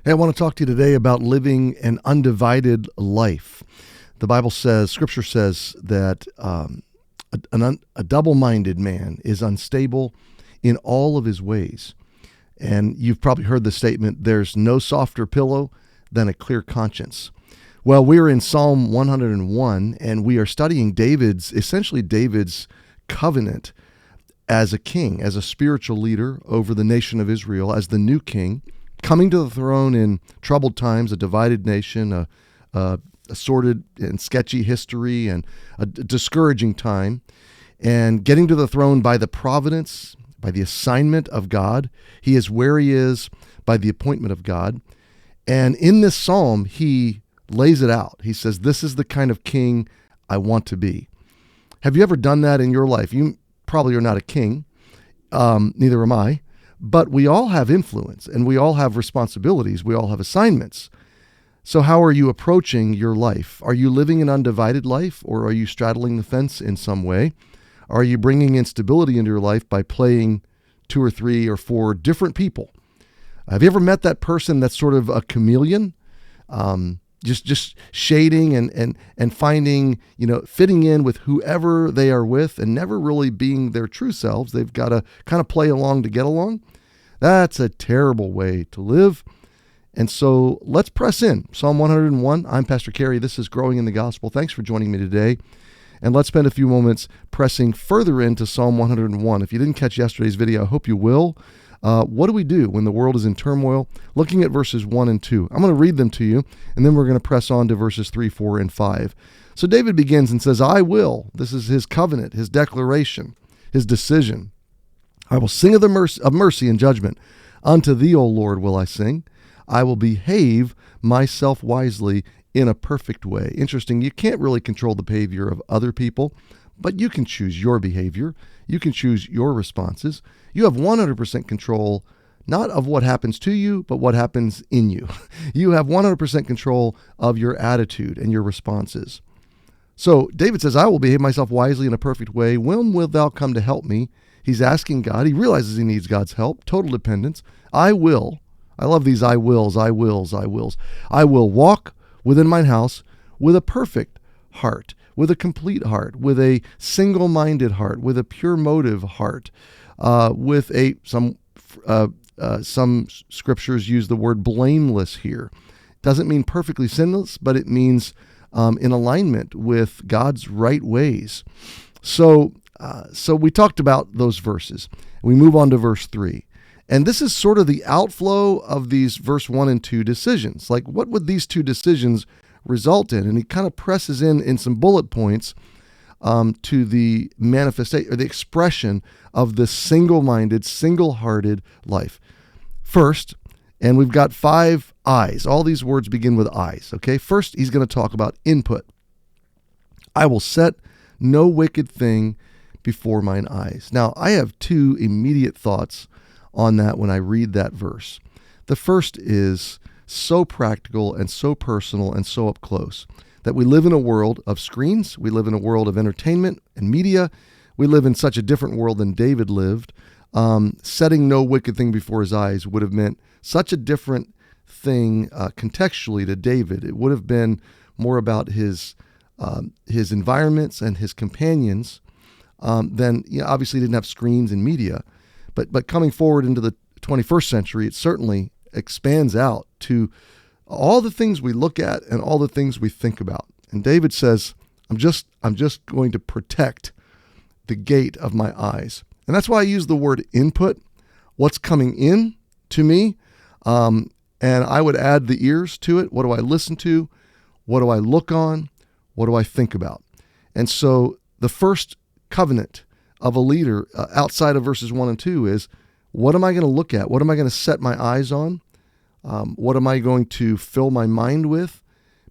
Hey, I want to talk to you today about living an undivided life. The Bible says, Scripture says that a double-minded man is unstable in all of his ways. And you've probably heard the statement, there's no softer pillow than a clear conscience. Well, we're in Psalm 101, and we are studying essentially David's covenant as a king, as a spiritual leader over the nation of Israel, as the new king, coming to the throne in troubled times, a divided nation, a sordid and sketchy history, and a discouraging time, and getting to the throne by the providence, by the assignment of God. He is where he is by the appointment of God. And in this psalm, he lays it out. He says, this is the kind of king I want to be. Have you ever done that in your life? You probably are not a king. Neither am I. But we all have influence, and we all have responsibilities. We all have assignments. So how are you approaching your life? Are you living an undivided life, or are you straddling the fence in some way? Are you bringing instability into your life by playing 2 or 3 or 4 different people? Have you ever met that person that's sort of a chameleon? Just shading and finding, fitting in with whoever they are with and never really being their true selves. They've got to kind of play along to get along. That's a terrible way to live. And so let's press in. Psalm 101. I'm Pastor Cary. This is Growing in the Gospel. Thanks for joining me today. And let's spend a few moments pressing further into Psalm 101. If you didn't catch yesterday's video, I hope you will. What do we do when the world is in turmoil? Looking at verses 1 and 2. I'm going to read them to you, and then we're going to press on to verses 3, 4, and 5. So David begins and says, I will. This is his covenant, his declaration, his decision. I will sing of mercy and judgment. Unto thee, O Lord, will I sing. I will behave myself wisely in a perfect way. Interesting, you can't really control the behavior of other people, but you can choose your behavior. You can choose your responses. You have 100% control, not of what happens to you, but what happens in you. You have 100% control of your attitude and your responses. So David says, I will behave myself wisely in a perfect way. When wilt thou come to help me? He's asking God. He realizes he needs God's help, total dependence. I will. I love these I wills, I wills, I wills. I will walk within mine house with a perfect heart, with a complete heart, with a single-minded heart, with a pure motive heart, with some scriptures use the word blameless here. Doesn't mean perfectly sinless, but it means in alignment with God's right ways. So we talked about those verses. We move on to verse 3. And this is sort of the outflow of these verse 1 and 2 decisions. Like, what would these 2 decisions result in? And he kind of presses in some bullet points to the manifestation or the expression of this single-minded, single-hearted life. First, and we've got 5 I's. All these words begin with I's, okay? First, he's going to talk about input. I will set no wicked thing before mine eyes. Now, I have 2 immediate thoughts on that when I read that verse. The first is so practical and so personal and so up close that we live in a world of screens. We live in a world of entertainment and media. We live in such a different world than David lived. Setting no wicked thing before his eyes would have meant such a different thing contextually to David. It would have been more about his environments and his companions than, obviously he didn't have screens and media. But coming forward into the 21st century, it certainly expands out to all the things we look at and all the things we think about. And David says, I'm just going to protect the gate of my eyes. And that's why I use the word input, what's coming in to me. And I would add the ears to it. What do I listen to? What do I look on? What do I think about? And so the first covenant of a leader outside of verses 1 and 2 is, what am I going to look at? What am I going to set my eyes on? What am I going to fill my mind with,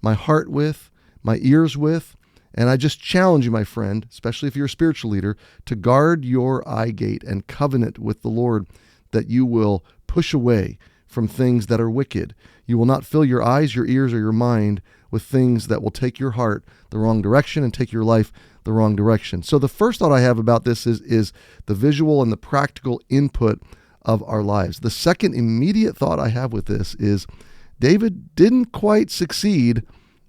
my heart with, my ears with? And I just challenge you, my friend, especially if you're a spiritual leader, to guard your eye gate and covenant with the Lord that you will push away from things that are wicked. You will not fill your eyes, your ears, or your mind with things that will take your heart the wrong direction and take your life the wrong direction. So the first thought I have about this is the visual and the practical input of our lives. The second immediate thought I have with this is David didn't quite succeed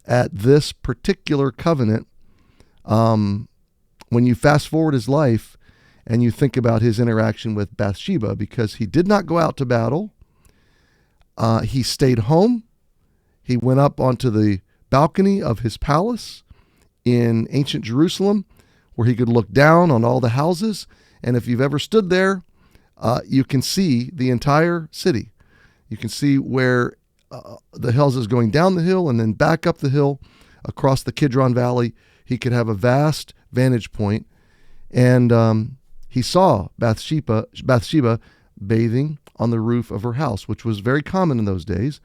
at this particular covenant. When you fast forward his life and you think about his interaction with Bathsheba, because he did not go out to battle. He stayed home. He went up onto the balcony of his palace in ancient Jerusalem, where he could look down on all the houses. And if you've ever stood there, you can see the entire city. You can see where the houses going down the hill and then back up the hill across the Kidron Valley. He could have a vast vantage point. And he saw Bathsheba bathing on the roof of her house, which was very common in those days.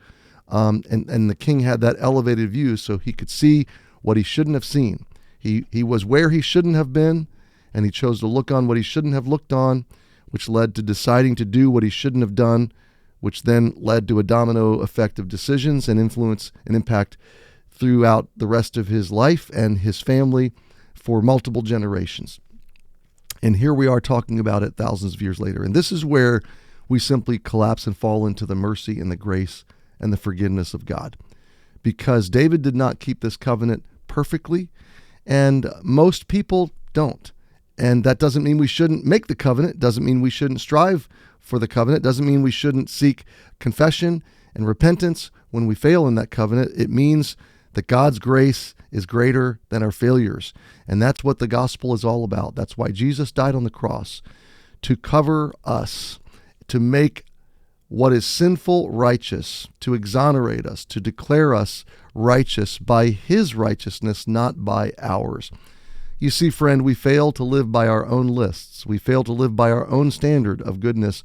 And the king had that elevated view so he could see what he shouldn't have seen. He was where he shouldn't have been, and he chose to look on what he shouldn't have looked on, which led to deciding to do what he shouldn't have done, which then led to a domino effect of decisions and influence and impact throughout the rest of his life and his family for multiple generations. And here we are talking about it thousands of years later. And this is where we simply collapse and fall into the mercy and the grace and the forgiveness of God. Because David did not keep this covenant perfectly, and most people don't. And that doesn't mean we shouldn't make the covenant, doesn't mean we shouldn't strive for the covenant, doesn't mean we shouldn't seek confession and repentance when we fail in that covenant. It means that God's grace is greater than our failures. And that's what the gospel is all about. That's why Jesus died on the cross, to cover us, to make what is sinful righteous, to exonerate us, to declare us righteous by his righteousness, not by ours. You see, friend, we fail to live by our own lists. We fail to live by our own standard of goodness,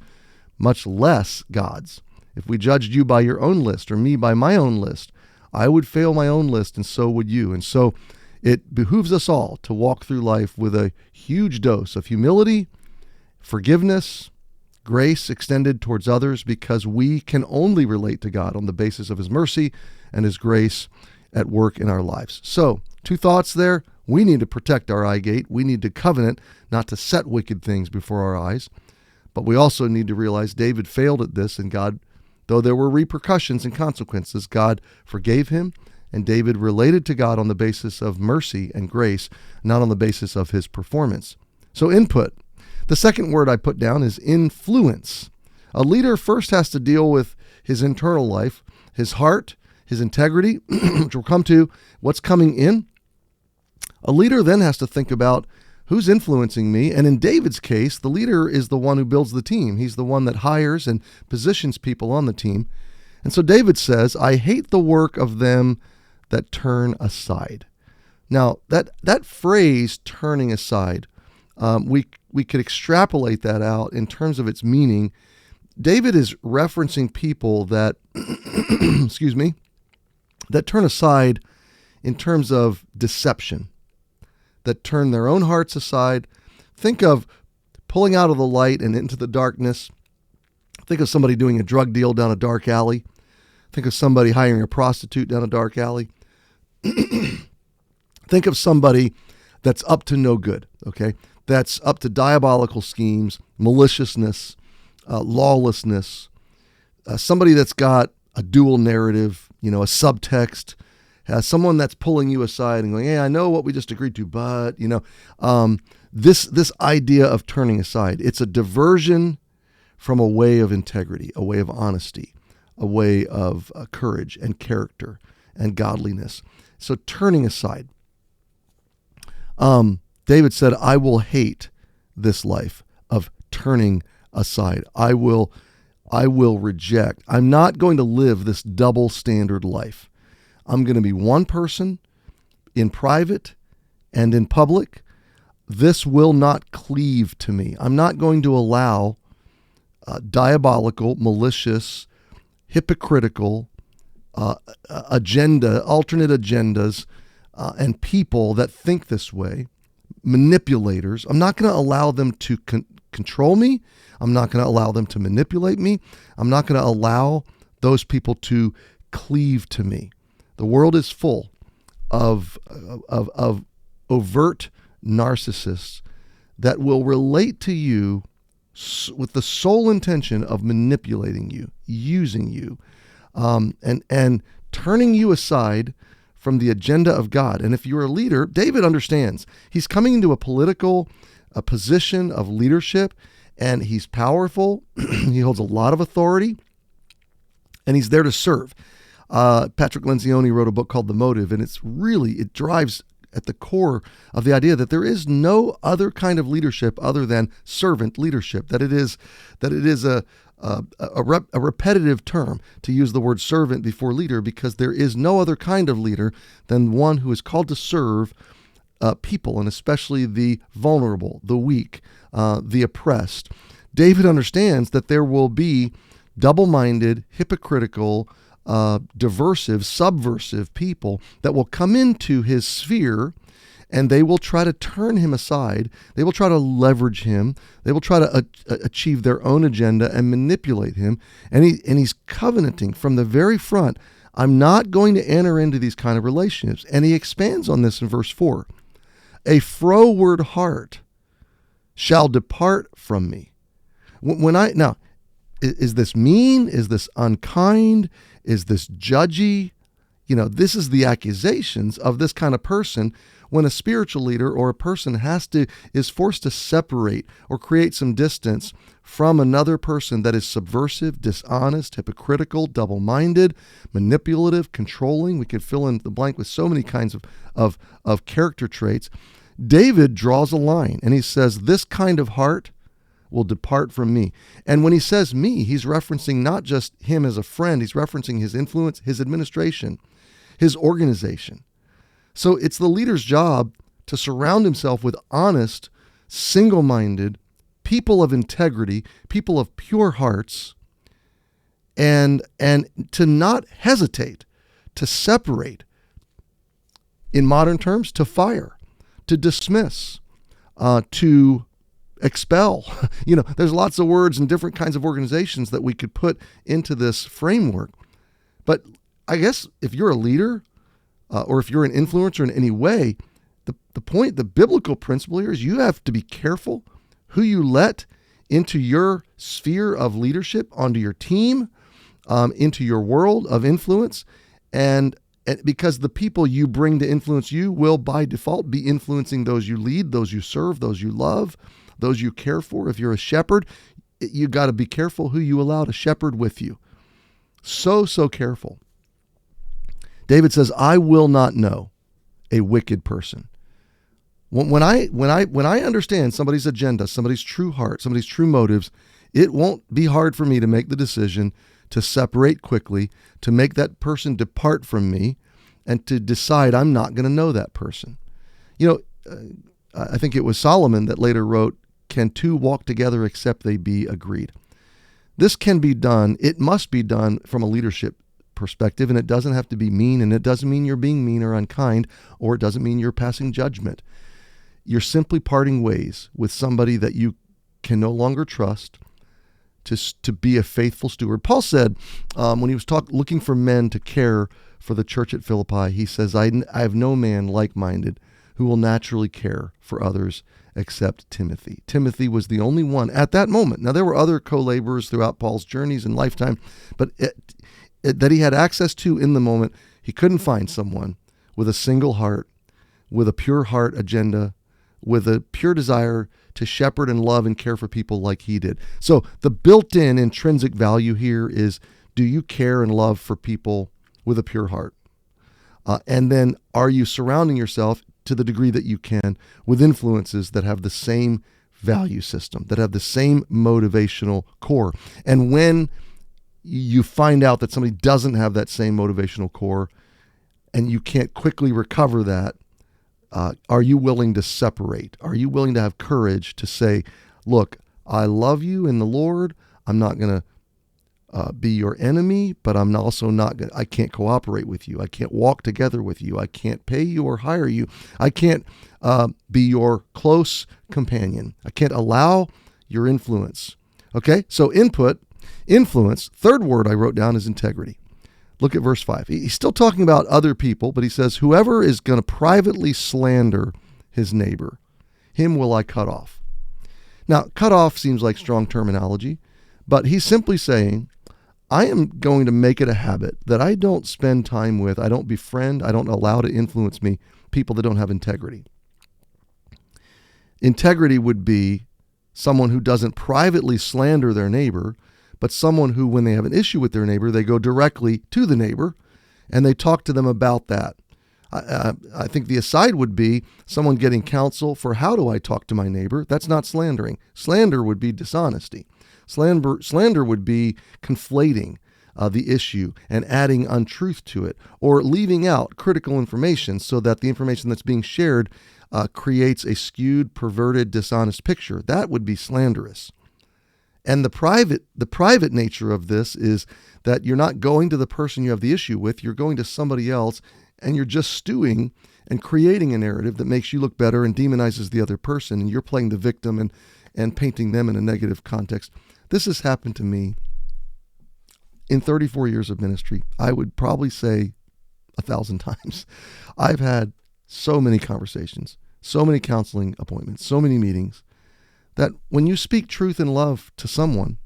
much less God's. If we judged you by your own list or me by my own list, I would fail my own list, and so would you. And so it behooves us all to walk through life with a huge dose of humility, forgiveness, grace extended towards others, because we can only relate to God on the basis of his mercy and his grace at work in our lives. So, two thoughts there. We need to protect our eye gate. We need to covenant not to set wicked things before our eyes. But we also need to realize David failed at this, and God, though there were repercussions and consequences, God forgave him, and David related to God on the basis of mercy and grace, not on the basis of his performance. So input. The second word I put down is influence. A leader first has to deal with his internal life, his heart, his integrity, which we'll come to, what's coming in. A leader then has to think about who's influencing me. And in David's case, the leader is the one who builds the team. He's the one that hires and positions people on the team. And so David says, I hate the work of them that turn aside. Now, that phrase, turning aside, we could extrapolate that out in terms of its meaning. David is referencing people that, excuse me, that turn aside in terms of deception, that turn their own hearts aside. Think of pulling out of the light and into the darkness. Think of somebody doing a drug deal down a dark alley. Think of somebody hiring a prostitute down a dark alley. Think of somebody that's up to no good, okay? That's up to diabolical schemes, maliciousness, lawlessness, somebody that's got a dual narrative, a subtext, someone that's pulling you aside and going, hey, I know what we just agreed to, but, this idea of turning aside, it's a diversion from a way of integrity, a way of honesty, a way of courage and character and godliness. So turning aside. David said, I will hate this life of turning aside. I will reject. I'm not going to live this double standard life. I'm going to be one person in private and in public. This will not cleave to me. I'm not going to allow diabolical, malicious, hypocritical alternate agendas, and people that think this way, manipulators. I'm not going to allow them to control me. I'm not going to allow them to manipulate me. I'm not going to allow those people to cleave to me. The world is full of overt narcissists that will relate to you with the sole intention of manipulating you, using you, and turning you aside from the agenda of God. And if you're a leader, David understands. He's coming into a position of leadership, and he's powerful. He holds a lot of authority, and he's there to serve. Patrick Lencioni wrote a book called The Motive, and it drives at the core of the idea that there is no other kind of leadership other than servant leadership, that it is a repetitive term to use the word servant before leader, because there is no other kind of leader than one who is called to serve people, and especially the vulnerable, the weak, the oppressed. David understands that there will be double-minded, hypocritical, diversive, subversive people that will come into his sphere, and they will try to turn him aside. They will try to leverage him. They will try to achieve their own agenda and manipulate him. And he's covenanting from the very front, I'm not going to enter into these kind of relationships. And he expands on this in verse 4. A froward heart shall depart from me. Now, is this mean? Is this unkind? Is this judgy? This is the accusations of this kind of person when a spiritual leader or a person is forced to separate or create some distance from another person that is subversive, dishonest, hypocritical, double-minded, manipulative, controlling. We could fill in the blank with so many kinds of character traits. David draws a line, and he says, this kind of heart will depart from me. And when he says me, he's referencing not just him as a friend, he's referencing his influence, his administration, his organization. So it's the leader's job to surround himself with honest, single-minded, people of integrity, people of pure hearts, and to not hesitate to separate, in modern terms, to fire, to dismiss, to expel. There's lots of words and different kinds of organizations that we could put into this framework. But I guess if you're a leader or if you're an influencer in any way, the biblical principle here is you have to be careful who you let into your sphere of leadership, onto your team, into your world of influence, and because the people you bring to influence you will by default be influencing those you lead, those you serve, those you love, those you care for. If you're a shepherd, you got to be careful who you allow to shepherd with you. So careful. David says, I will not know a wicked person. When I understand somebody's agenda, somebody's true heart, somebody's true motives, it won't be hard for me to make the decision to separate quickly, to make that person depart from me, and to decide I'm not going to know that person. I think it was Solomon that later wrote, can two walk together except they be agreed? This can be done. It must be done from a leadership perspective, and it doesn't have to be mean, and it doesn't mean you're being mean or unkind, or it doesn't mean you're passing judgment. You're simply parting ways with somebody that you can no longer trust to be a faithful steward. Paul said when he was looking for men to care for the church at Philippi, he says, I have no man like-minded who will naturally care for others except Timothy. Timothy was the only one at that moment. Now, there were other co-laborers throughout Paul's journeys and lifetime, but that he had access to in the moment. He couldn't find someone with a single heart, with a pure heart agenda, with a pure desire to shepherd and love and care for people like he did. So the built-in intrinsic value here is, do you care and love for people with a pure heart? And then are you surrounding yourself to the degree that you can with influences that have the same value system, that have the same motivational core? And when you find out that somebody doesn't have that same motivational core and you can't quickly recover that, are you willing to separate? Are you willing to have courage to say, look, I love you in the Lord. I'm not going to be your enemy, but I'm also I can't cooperate with you. I can't walk together with you. I can't pay you or hire you. I can't be your close companion. I can't allow your influence. Okay, so influence. Third word I wrote down is integrity. Look at verse 5. He's still talking about other people, but he says, whoever is going to privately slander his neighbor, him will I cut off. Now, cut off seems like strong terminology, but he's simply saying, I am going to make it a habit that I don't spend time with, I don't befriend, I don't allow to influence me people that don't have integrity. Integrity would be someone who doesn't privately slander their neighbor, but someone who, when they have an issue with their neighbor, they go directly to the neighbor and they talk to them about that. I think the aside would be someone getting counsel for how do I talk to my neighbor. That's not slandering. Slander would be dishonesty. Slander would be conflating the issue and adding untruth to it, or leaving out critical information so that the information that's being shared creates a skewed, perverted, dishonest picture. That would be slanderous. And the private nature of this is that you're not going to the person you have the issue with, you're going to somebody else, and you're just stewing and creating a narrative that makes you look better and demonizes the other person, and you're playing the victim and painting them in a negative context. This has happened to me in 34 years of ministry. I would probably say 1,000 times. I've had so many conversations, so many counseling appointments, so many meetings, that when you speak truth and love to someone,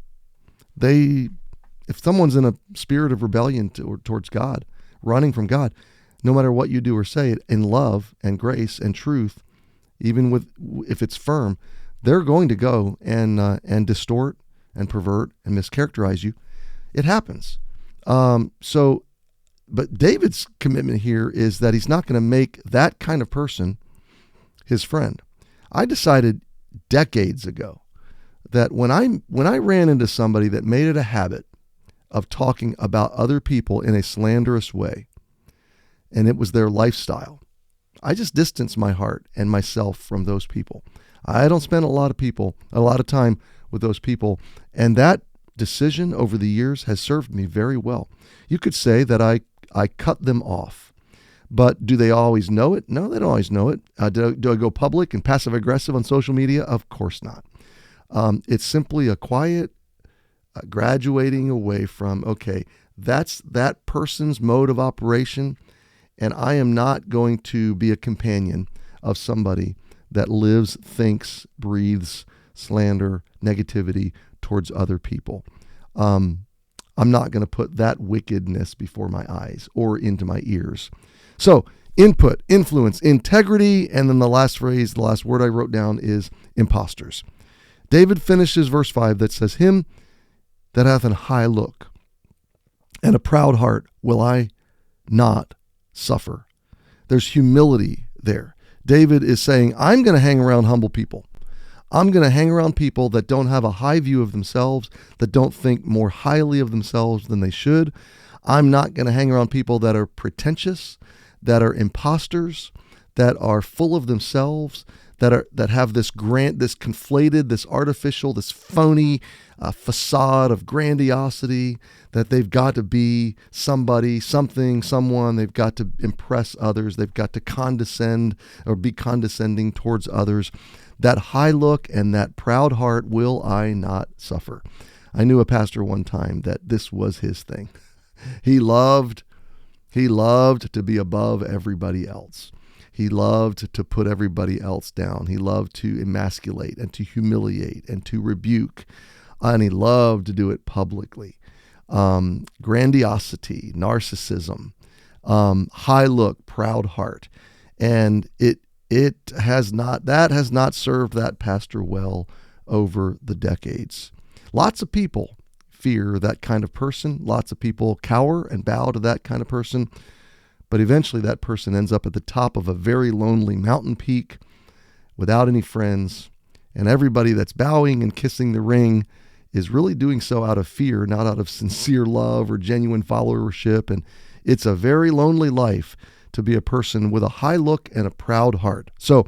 if someone's in a spirit of rebellion towards God, running from God, no matter what you do or say, in love and grace and truth, even if it's firm, they're going to go and distort and pervert and mischaracterize you. It happens. But David's commitment here is that he's not going to make that kind of person his friend. I decided decades ago that when I ran into somebody that made it a habit of talking about other people in a slanderous way, and it was their lifestyle, I just distanced my heart and myself from those people. I don't spend a lot of time with those people, and that decision over the years has served me very well. You could say that I cut them off, but do they always know it? No, they don't always know it. Do I go public and passive aggressive on social media? Of course not. It's simply a quiet graduating away from, okay, that's that person's mode of operation, and I am not going to be a companion of somebody that lives, thinks, breathes slander, negativity towards other people. I'm not going to put that wickedness before my eyes or into my ears. So input, influence, integrity, and then the last phrase, the last word I wrote down is imposters. David finishes verse 5 that says, "Him that hath an high look and a proud heart will I not suffer." There's humility there. David is saying, I'm going to hang around humble people. I'm going to hang around people that don't have a high view of themselves, that don't think more highly of themselves than they should. I'm not going to hang around people that are pretentious, that are imposters, that are full of themselves, that have this conflated, this artificial, this phony facade of grandiosity, that they've got to be somebody, something, someone, they've got to impress others, they've got to condescend or be condescending towards others. That high look and that proud heart will I not suffer. I knew a pastor one time that this was his thing. He loved to be above everybody else. He loved to put everybody else down. He loved to emasculate and to humiliate and to rebuke. And he loved to do it publicly. Grandiosity, narcissism, high look, proud heart. And that has not served that pastor well over the decades. Lots of people fear that kind of person. Lots of people cower and bow to that kind of person. But eventually that person ends up at the top of a very lonely mountain peak without any friends. And everybody that's bowing and kissing the ring is really doing so out of fear, not out of sincere love or genuine followership. And it's a very lonely life to be a person with a high look and a proud heart. So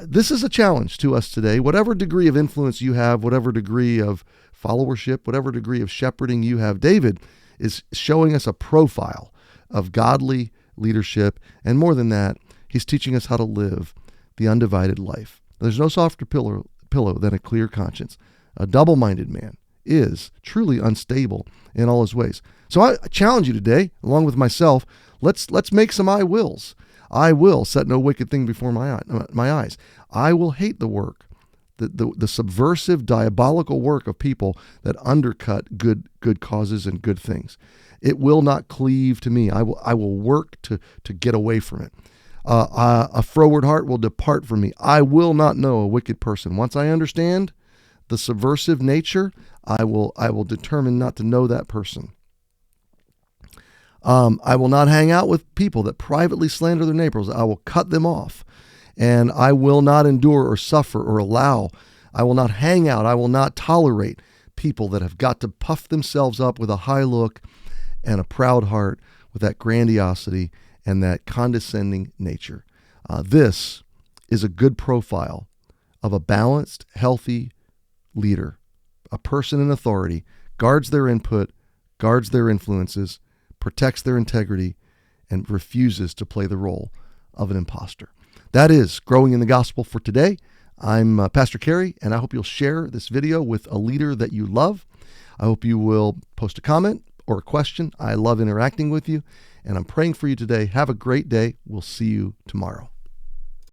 this is a challenge to us today. Whatever degree of influence you have, whatever degree of followership, whatever degree of shepherding you have, David is showing us a profile of godly leadership. And more than that, he's teaching us how to live the undivided life. There's no softer pillow than a clear conscience. A double-minded man is truly unstable in all his ways. So I challenge you today, along with myself, let's make some I wills. I will set no wicked thing before my eyes. I will hate the work the subversive, diabolical work of people that undercut good causes and good things. It will not cleave to me. I will work to get away from it. A froward heart will depart from me. I will not know a wicked person. Once I understand the subversive nature, I will determine not to know that person. I will not hang out with people that privately slander their neighbors. I will cut them off. And I will not endure or suffer or allow. I will not hang out. I will not tolerate people that have got to puff themselves up with a high look and a proud heart, with that grandiosity and that condescending nature. This is a good profile of a balanced, healthy leader. A person in authority guards their input, guards their influences, protects their integrity, and refuses to play the role of an imposter. That is Growing in the Gospel for today. I'm Pastor Cary, and I hope you'll share this video with a leader that you love. I hope you will post a comment or a question. I love interacting with you, and I'm praying for you today. Have a great day. We'll see you tomorrow.